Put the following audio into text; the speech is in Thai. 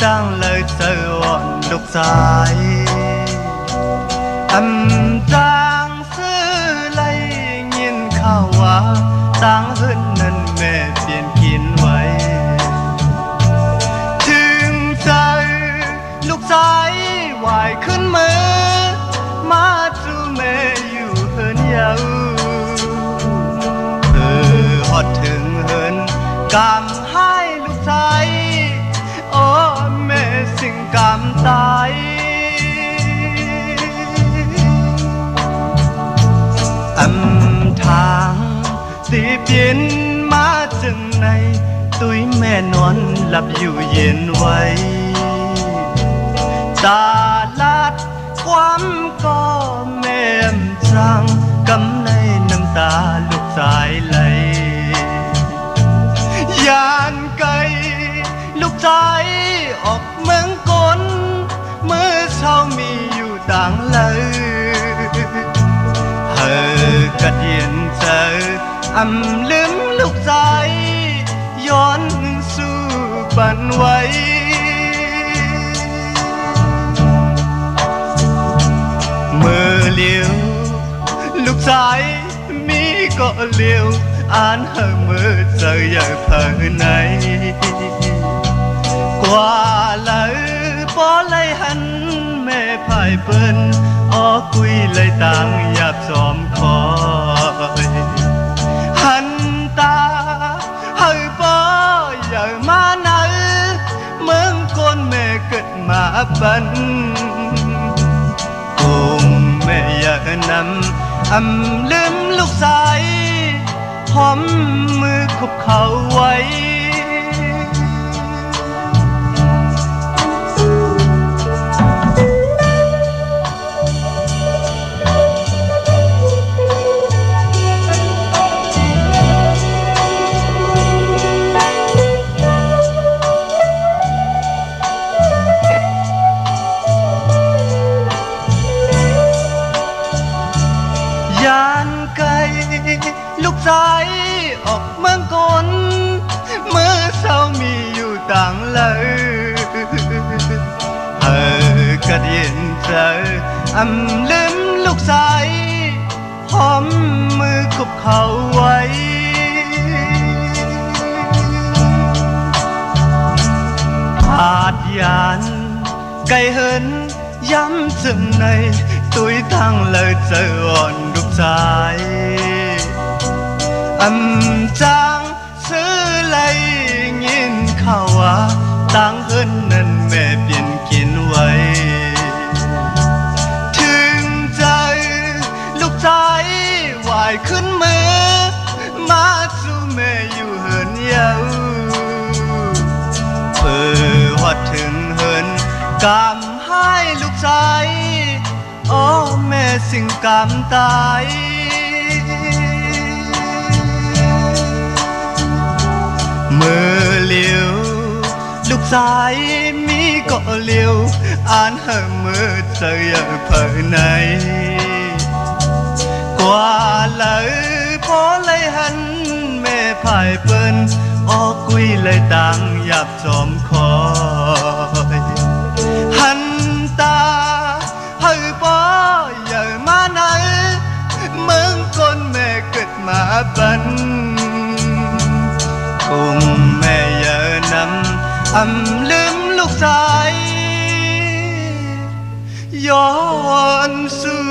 ตั้งเลยเธออ่อนลูกสายจางซื้อไล่ยินข่าวว่าต่างเฮินนั้นแม่เปลี่ยนกินไว้ถึงใจลูกสายไหวขึ้นมือมาจูแม่อยู่เฮินยาวฮอดถึงเฮินกำให้ลูกชายโอ้แม่สิ่งกำตายทางสีเปลี่ยนมาจึงในตุ้ยแม่นอนหลับอยู่เย็นไว้ตาลัดความก็แม่จังกำในน้ำตาลูกสายไหลยานไกลลูกชายออกเมืองกลเมื่อเช้ามีอยู่ต่างเลยกระเดียนเจอลืมลูกชายย้อนสู่ปันไว้มือเลี้ยวลูกชายมีก็เลี้ยวอ่านให้มือเจออย่าเผลอไหนกว่าเลยพอเลยหันแม่พายเปิ้นออคุยเลยต่างหยาบจอมคอยหันตาเฮ้ยป้ออย่ามาไหนเมืองคนแม่เกิดมาปันคงแม่อย่านำลืมลูกสายหอมมือคุบเขาไว้ยานไกลลูกชายออกเมืองกลเมื่อเช้ามีอยู่ต่างเลยกระเดียนเจอลืมลูกชายหอมมือคุบเขาไว้ผาดยานไกลเหินย้ำจึงในตุ้ยตั้งเลยเจออ่อนลูกชายจางซื้อไล่ยินข่าวว่าต่างเฮินนั้นแม่เปลี่ยนกินไว้ถึงใจลูกชายไหวขึ้นมือมาสู่แม่อยู่เฮินยาวฮอดถึงเฮินกำให้ลูกชายโอ้แม่สิ่งกำตายมือเลี้ยวลูกชายมีก็เลี้ยวอ่านให้มือเจออย่าเผลอไหนกว่าเลยพอเลยหันแม่พายเปิ้นออกคุยเลยต่างหยาบจอมคอยหันตาเฮ้ยป้ออย่ามาไหนเมืองคนแม่เกิดมาบันคงแม่อย่านำลืมลูกชายย้อนสู่